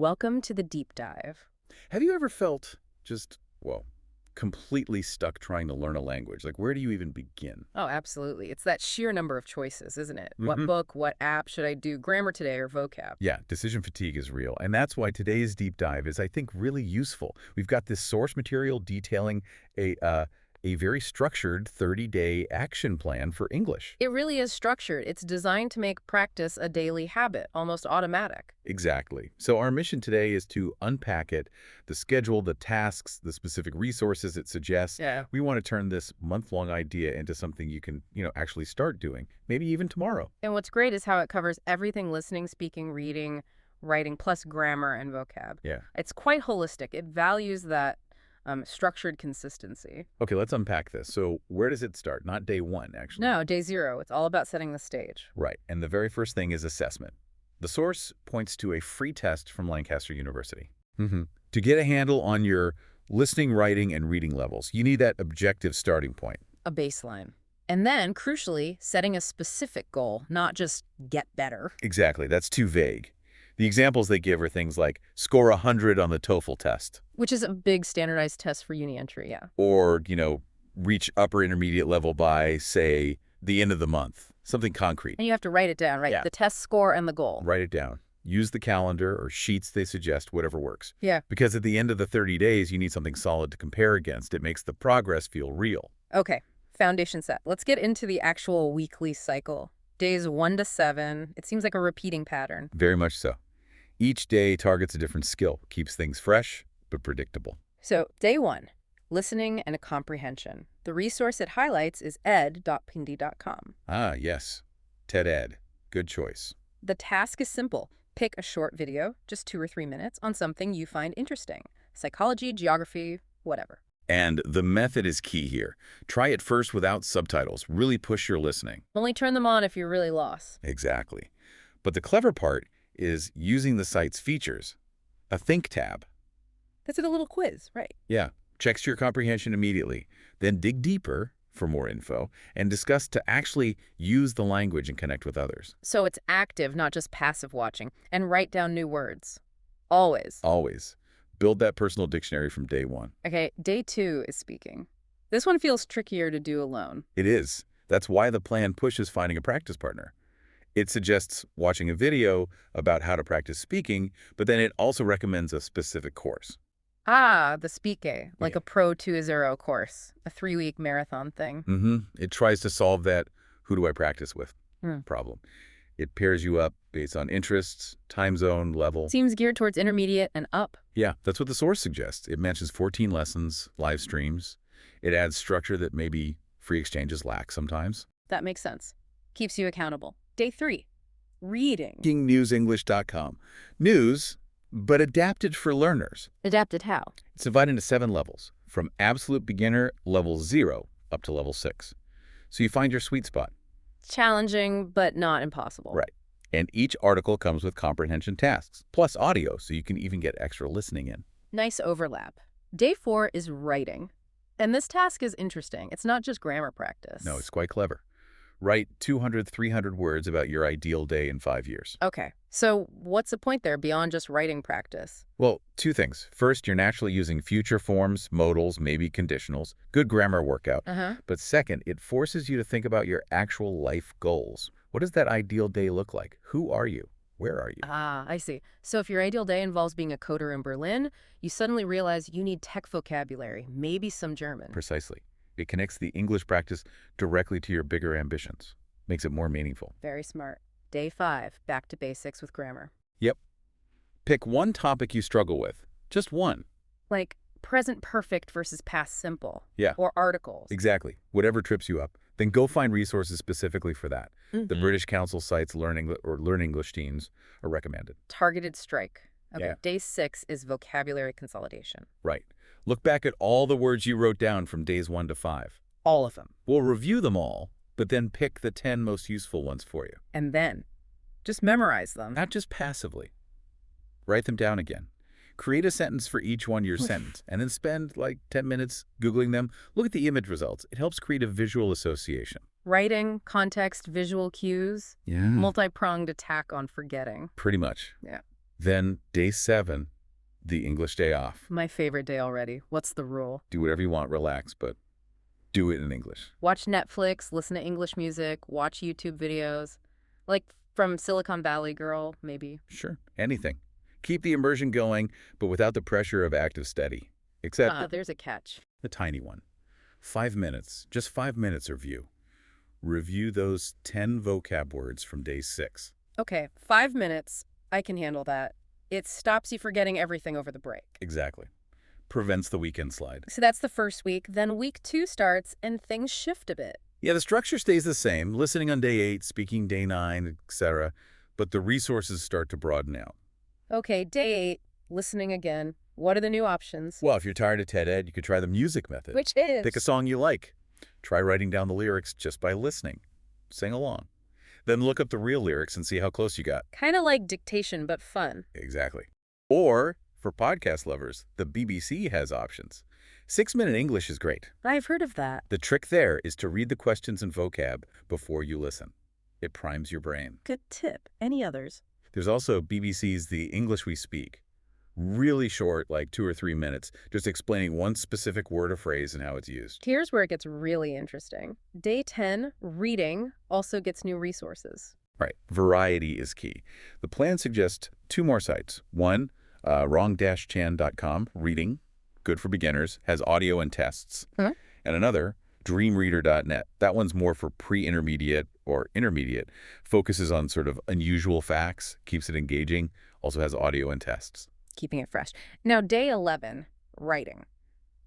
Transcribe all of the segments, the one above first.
Welcome to the deep dive. Have you ever felt just, well, completely stuck trying to learn a language? Like, where do you even begin? Oh, absolutely. It's that sheer number of choices, isn't it? What hmm book, what app should I do grammar today or vocab? Yeah, decision fatigue is real. And that's why today's deep dive is, I think, really useful. We've got this source material detailing a very structured 30-day action plan for English. It really is structured. It's designed to make practice a daily habit, almost automatic. Exactly. So our mission today is to unpack it, the schedule, the tasks, the specific resources it suggests. Yeah. We want to turn this month-long idea into something you can, actually start doing, maybe even tomorrow. And what's great is how it covers everything: listening, speaking, reading, writing, plus grammar and vocab. Yeah. It's quite holistic. It values that structured consistency. Okay, let's unpack this. So where does it start? Not day one, actually. No, day zero. It's all about setting the stage. Right. And the very first thing is assessment. The source points to a free test from Lancaster University. To get a handle on your listening, writing, and reading levels, you need that objective starting point. A baseline. And then, crucially, setting a specific goal, not just get better. Exactly. That's too vague. The examples they give are things like score 100 on the TOEFL test. Which is a big standardized test for uni entry, yeah. Or, reach upper intermediate level by, say, the end of the month. Something concrete. And you have to write it down, right? Yeah. The test score and the goal. Write it down. Use the calendar or sheets they suggest, whatever works. Yeah. Because at the end of the 30 days, you need something solid to compare against. It makes the progress feel real. Okay, foundation set. Let's get into the actual weekly cycle. Days 1 to 7. It seems like a repeating pattern. Very much so. Each day targets a different skill, keeps things fresh, but predictable. So, day 1, listening and comprehension. The resource it highlights is ed.pindi.com. Ah, yes. TED Ed. Good choice. The task is simple. Pick a short video, just 2 or 3 minutes, on something you find interesting. Psychology, geography, whatever. And the method is key here. Try it first without subtitles. Really push your listening. Only turn them on if you're really lost. Exactly. But the clever part is using the site's features. A Think tab. That's a little quiz, right? Yeah. Checks your comprehension immediately. Then dig deeper for more info and discuss to actually use the language and connect with others. So it's active, not just passive watching. And write down new words. Always. Always. Build that personal dictionary from day one. Okay, day 2 is speaking. This one feels trickier to do alone. It is. That's why the plan pushes finding a practice partner. It suggests watching a video about how to practice speaking, but then it also recommends a specific course. Ah, the Speake, like Yeah. a Pro 2.0 course, a 3-week marathon thing. It tries to solve that who do I practice with Hmm. problem. It pairs you up based on interests, time zone, level. Seems geared towards intermediate and up. Yeah, that's what the source suggests. It mentions 14 lessons, live streams. It adds structure that maybe free exchanges lack sometimes. That makes sense. Keeps you accountable. Day 3, reading. Newsenglish.com. News, but adapted for learners. Adapted how? It's divided into 7 levels, from absolute beginner level 0 up to level 6. So you find your sweet spot. Challenging, but not impossible. Right. And each article comes with comprehension tasks, plus audio, so you can even get extra listening in. Nice overlap. Day 4 is writing. And this task is interesting. It's not just grammar practice. No, it's quite clever. Write 200, 300 words about your ideal day in 5 years. Okay, so what's the point there beyond just writing practice? Well, 2 things. First, you're naturally using future forms, modals, maybe conditionals. Good grammar workout. But second, it forces you to think about your actual life goals. What does that ideal day look like? Who are you? Where are you? Ah, I see. So if your ideal day involves being a coder in Berlin, you suddenly realize you need tech vocabulary, maybe some German. Precisely. It connects the English practice directly to your bigger ambitions. Makes it more meaningful. Very smart. Day 5, back to basics with grammar. Yep. Pick one topic you struggle with. Just one. Like present perfect versus past simple. Yeah. Or articles. Exactly. Whatever trips you up. Then go find resources specifically for that. The British Council sites Learn English teams are recommended. Targeted strike. Okay, Yeah. Day 6 is vocabulary consolidation. Right. Look back at all the words you wrote down from days 1 to 5. All of them. We'll review them all, but then pick the 10 most useful ones for you. And then just memorize them. Not just passively. Write them down again. Create a sentence for each one your sentence, and then spend like 10 minutes Googling them. Look at the image results. It helps create a visual association. Writing, context, visual cues, Yeah. multi-pronged attack on forgetting. Pretty much. Yeah. Then day 7, the English day off. My favorite day already. What's the rule? Do whatever you want, relax, but do it in English. Watch Netflix, listen to English music, watch YouTube videos. Like from Silicon Valley Girl, maybe. Sure, anything. Keep the immersion going, but without the pressure of active study. Except There's a catch. the tiny one. 5 minutes, just 5 minutes review. Review those 10 vocab words from day 6. Okay, 5 minutes. I can handle that. It stops you forgetting everything over the break. Exactly. Prevents the weekend slide. So that's the first week. Then week 2 starts and things shift a bit. Yeah, the structure stays the same. Listening on day 8, speaking day 9, etc. But the resources start to broaden out. Okay, day 8, listening again. What are the new options? Well, if you're tired of TED Ed, you could try the music method. Which is? Pick a song you like. Try writing down the lyrics just by listening. Sing along. Then look up the real lyrics and see how close you got. Kind of like dictation, but fun. Exactly. Or, for podcast lovers, the BBC has options. 6-minute English is great. I've heard of that. The trick there is to read the questions and vocab before you listen. It primes your brain. Good tip. Any others? There's also BBC's The English We Speak. Really short, like 2 or 3 minutes, just explaining one specific word or phrase and how it's used. Here's where it gets really interesting. Day 10, reading, also gets new resources. Right. Variety is key. The plan suggests 2 more sites. One, wrong-chan.com, reading, good for beginners, has audio and tests. Huh? And another, dreamreader.net. That one's more for pre-intermediate or intermediate, focuses on sort of unusual facts, keeps it engaging, also has audio and tests. Keeping it fresh. Now, day 11, writing.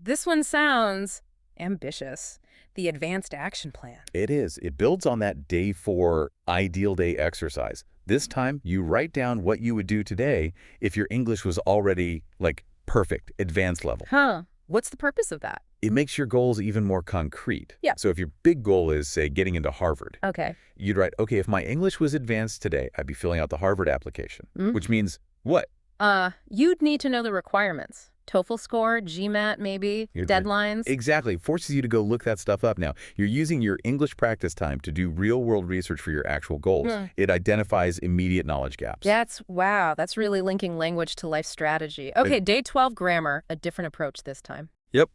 This one sounds ambitious. The advanced action plan. It is. It builds on that day 4 ideal day exercise. This time, you write down what you would do today if your English was already, like, perfect, advanced level. Huh. What's the purpose of that? It makes your goals even more concrete. Yeah. So if your big goal is, say, getting into Harvard, Okay. you'd write, okay, if my English was advanced today, I'd be filling out the Harvard application, which means what? You'd need to know the requirements. TOEFL score, GMAT maybe, deadlines. Exactly. Forces you to go look that stuff up now. You're using your English practice time to do real-world research for your actual goals. It identifies immediate knowledge gaps. Wow, that's really linking language to life strategy. Okay, day 12, grammar, a different approach this time. Yep.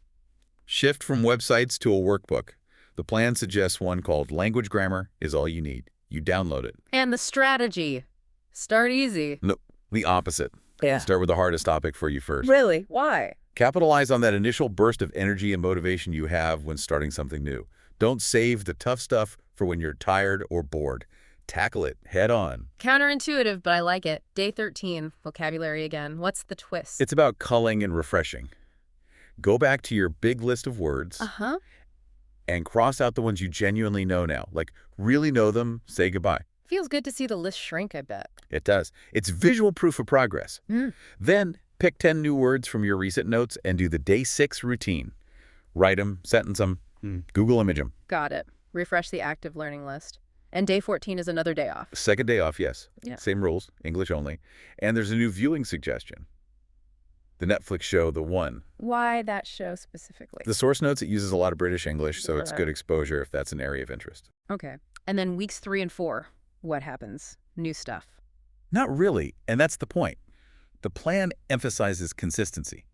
Shift from websites to a workbook. The plan suggests one called Language Grammar is all you need. You download it. And the strategy. Start easy. No, the opposite. Yeah. Start with the hardest topic for you first. Really? Why? Capitalize on that initial burst of energy and motivation you have when starting something new. Don't save the tough stuff for when you're tired or bored. Tackle it head on. Counterintuitive, but I like it. Day 13, vocabulary again. What's the twist? It's about culling and refreshing. Go back to your big list of words and cross out the ones you genuinely know now. Like, really know them, say goodbye. Feels good to see the list shrink, I bet. It does. It's visual proof of progress. Then pick 10 new words from your recent notes and do the day 6 routine. Write them, sentence them, Google image them. Got it. Refresh the active learning list. And day 14 is another day off. Second day off, yes. Yeah. Same rules, English only. And there's a new viewing suggestion. The Netflix show, The One. Why that show specifically? The source notes, it uses a lot of British English, so it's good exposure if that's an area of interest. Okay. And then weeks 3 and 4, what happens? New stuff. Not really, and that's the point. The plan emphasizes consistency.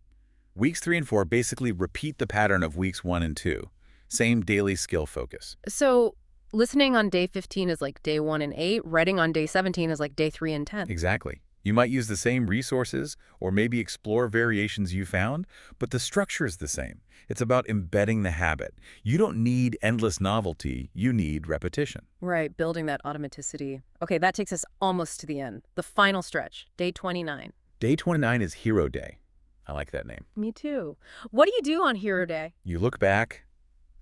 Weeks 3 and 4 basically repeat the pattern of weeks 1 and 2. Same daily skill focus. So listening on day 15 is like day 1 and 8. Writing on day 17 is like day 3 and 10. Exactly. You might use the same resources or maybe explore variations you found, but the structure is the same. It's about embedding the habit. You don't need endless novelty. You need repetition. Right, building that automaticity. Okay, that takes us almost to the end. The final stretch, day 29. Day 29 is Hero Day. I like that name. Me too. What do you do on Hero Day? You look back,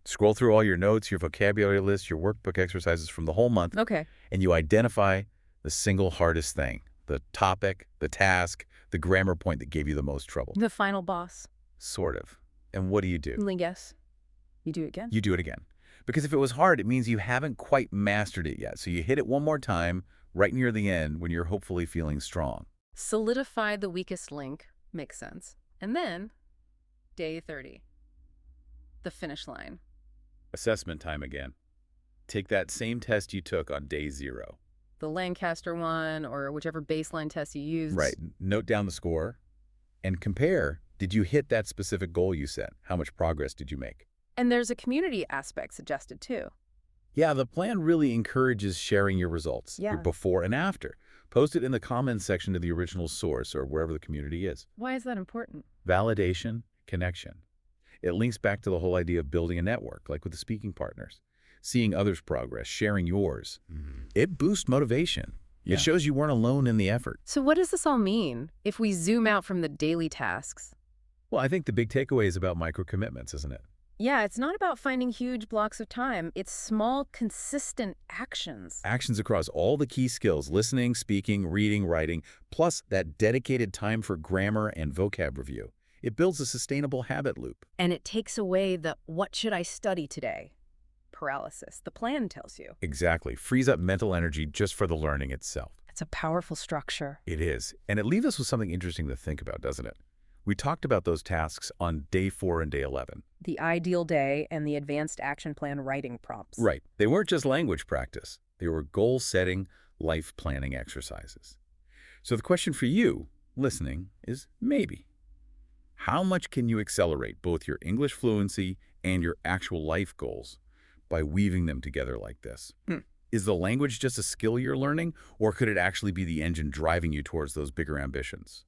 scroll through all your notes, your vocabulary list, your workbook exercises from the whole month, Okay. and you identify the single hardest thing, the topic, the task, the grammar point that gave you the most trouble. The final boss. Sort of. And what do? Guess. You do it again. You do it again. Because if it was hard, it means you haven't quite mastered it yet. So you hit it one more time right near the end when you're hopefully feeling strong. Solidify the weakest link. Makes sense. And then, day 30. The finish line. Assessment time again. Take that same test you took on day 0. the Lancaster one or whichever baseline test you used. Right. Note down the score and compare. Did you hit that specific goal you set? How much progress did you make? And there's a community aspect suggested too. Yeah, the plan really encourages sharing your results, your Yeah. before and after. Post it in the comments section of the original source or wherever the community is. Why is that important? Validation, connection. It links back to the whole idea of building a network, like with the speaking partners. Seeing others' progress, sharing yours. It boosts motivation. Yeah. It shows you weren't alone in the effort. So what does this all mean if we zoom out from the daily tasks? Well, I think the big takeaway is about micro-commitments, isn't it? Yeah, it's not about finding huge blocks of time. It's small, consistent actions. Actions across all the key skills, listening, speaking, reading, writing, plus that dedicated time for grammar and vocab review. It builds a sustainable habit loop. And it takes away the what should I study today paralysis. The plan tells you. Exactly. Frees up mental energy just for the learning itself. It's a powerful structure. It is. And it leaves us with something interesting to think about, doesn't it? We talked about those tasks on day 4 and day 11. The ideal day and the advanced action plan writing prompts. Right. They weren't just language practice. They were goal-setting, life-planning exercises. So the question for you, listening, is maybe. How much can you accelerate both your English fluency and your actual life goals by weaving them together like this? Is the language just a skill you're learning, or could it actually be the engine driving you towards those bigger ambitions?